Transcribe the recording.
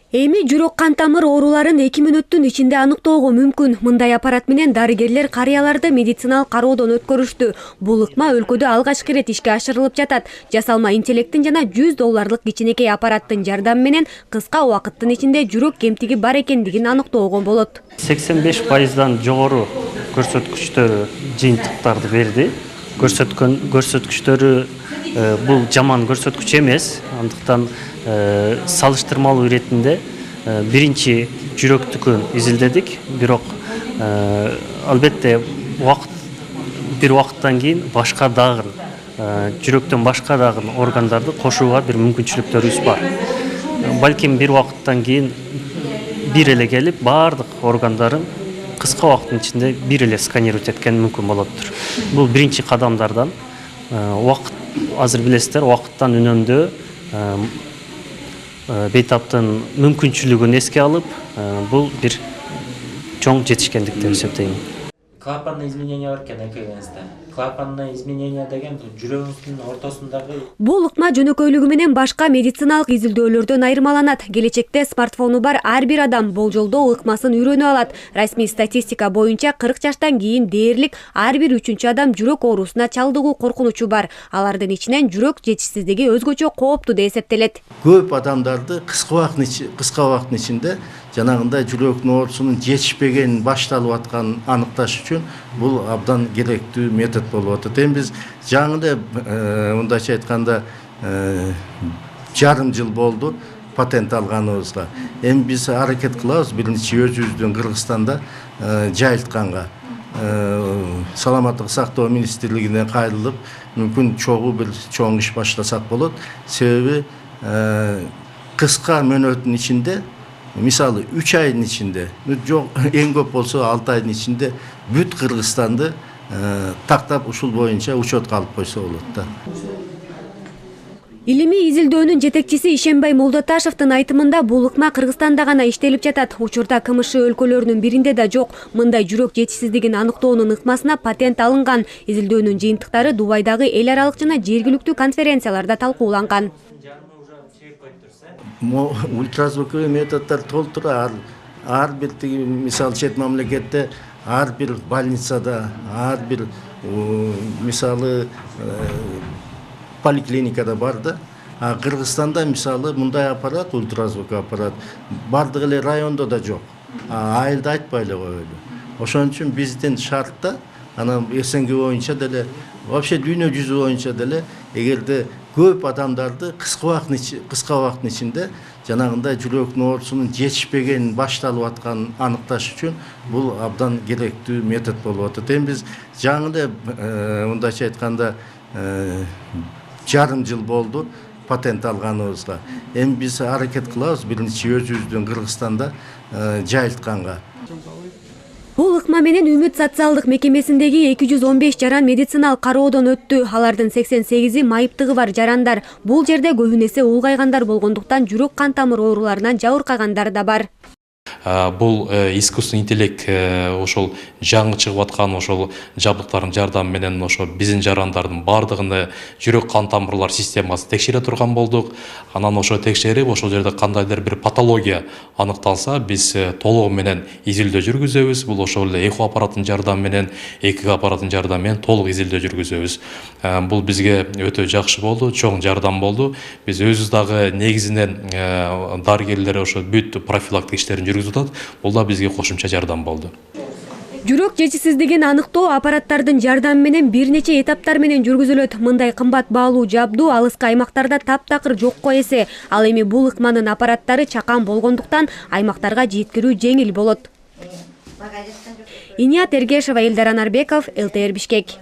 Эми жүрөк кан тамыр ооруларын 2 мүнөттүн ичинде аныктоого мүмкүн. Мындай аппарат менен дарыгерлер карыяларды медициналык кароодон өткөрүштү. Бул ыкма өлкөдө алгачкы ирет ишке ашырылып жатат. Жасалма интеллекттин жана $100 кичинекей аппараттын жардамы менен кыска убакыттын ичинде жүрөк кемтиги бар экендигин аныктоого болот. 85%дан жогору көрсөткүчтөрү жыйынтыктарды берди. Көрсөткүчтөрү бул жаман көрсөткүч эмес. Андыктан салыштырмалуу иретинде биринчи жүрөктүкүн изилдедик. Бирок албетте бир убакыттан кийин башка дагы жүрөктөн башка дагы органдарды кошууга бир мүмкүнчүлүктөрүбүз бар. Балким бир убакыттан кийин бир эле келип баардык органдарын кыска убакыттын ичинде бир эле сканировать эткен мүмкүн болоттур. Бул биринчи кадамдардан. Убакыт азыр билесиздер, убакыттан үнөмдөө бейтаптын мүмкүнчүлүгүн эске алып, бул бир чоң жетишкендик деп эсептейм. Клапанный изменения бар экен экөөңүздө. Клапанный изменения деген жүрөгүңүздүн ортосундагы. Бул ыкма жөнөкөйлүгү менен башка медициналык изилдөөлөрдөн айырмаланат. Келечекте смартфону бар ар бир адам болжолдоо ыкмасын үйрөнүп алат. Расмий статистика боюнча 40 жаштан кийин дээрлик ар бир 3-чү адам жүрөк оорусуна чалдыгуу коркунучу бар. Алардын ичинен жүрөк жетишсиздиги өзгөчө кооптуу деп эсептелет. Көп адамдарды кыска убакыттын ичинде жанагындай жүрөктүн оорусунун жетишпегенин башталып атканын аныкташ үчүн бул абдан керектүү метод болуп атат. Эми биз жаңы эле мындайча айтканда жарым жыл болду патент алганыбызга. Эми биз аракет кылабыз биринчи өзүбүздүн Кыргызстанда жайылтканга. Саламаттык сактоо министрлигине кайрылып, мүмкүн чоң иш баштасак болот. Себеби кыска мөөнөттүн ичинде, мисалы 3 айдын ичинде, эң көп болсо 6 айдын ичинде бүт Кыргызстанды тактап ушул боюнча учетко алып койсо болот да. Илимий изилдөөнүн жетекчиси Ишенбай Молдоташевдин айтымында бул ыкма Кыргызстанда гана иштелип жатат. Учурда КМШ өлкөлөрүнүн биринде да жок. Мындай жүрөк жетишсиздигин аныктоонун ыкмасына патент алынган. Изилдөөнүн жыйынтыктары Дубайдагы эл аралык жана жергиликтүү конференцияларда талкууланган. Ультразвуковой методдор толтура ар бир мисалы чет мамлекетте ар бир больницада, ар бир мисалы поликлиникада бар да. Кыргызстанда мисалы мындай аппарат, ультразвук аппарат бардык эле райондо да жок. Айылды айтпай эле коелу. Ошон үчүн биздин шартта анан СНГ боюнча деле, вообще дүйнө жүзү боюнча деле эгерде көп адамдарды кыска убакыттын ичинде жанагындай жүрөктүн оорусунун жетишпегенин башталып атканын аныкташ үчүн бул абдан керектүү метод болуп атат. Эми биз жаңы эле мындайча айтканда жарым жыл болду патент алганыбызга. Эми биз аракет кылабыз биринчи өзүбүздүн Кыргызстанда жайылтканга. Бул ыкма менен Үмүт социалдык мекемесиндеги 215 жаран медициналык кароодон өттү. Алардын 88-и майыптыгы бар жарандар. Бул жерде көбүнесе улгайгандар болгондуктан жүрөк кан тамыр ооруларынан жабыркагандар да бар. Бул искусственный интеллект ошол жаңы чыгып аткан ошол жабдыктардын жардамы менен ошо биздин жарандардын бардыгында жүрөк кан тамырлар системасын текшере турган болдук. Анан ошо текшерип, ошол жерде кандайдыр бир патология аныкталса, биз толугу менен изилдөө жүргүзөбүз. Бул ошол эле эхо аппараттын жардамы менен, ЭКГ аппараттын жардамы менен толук изилдөө жүргүзөбүз. Бул бизге өтө жакшы болду, чоң жардам болду. Биз өзүбүз дагы негизинен дарыгерлер ошо бүт профилактик иштерин жүргүзүп атат. Бул да бизге кошумча жардам болду. Жүрөк жетишсиздигин аныктоо аппараттардын жардамы менен бир нече этаптар менен жүргүзүлөт. Мындай кымбат баалуу жабдуу алыскы аймактарда таптакыр жокко эсе. Ал эми бул ыкманын аппараттары чакан болгондуктан аймактарга жеткирүү жеңил болот. Иният Эргешева, Элдар Анарбеков, ЛТР Бишкек.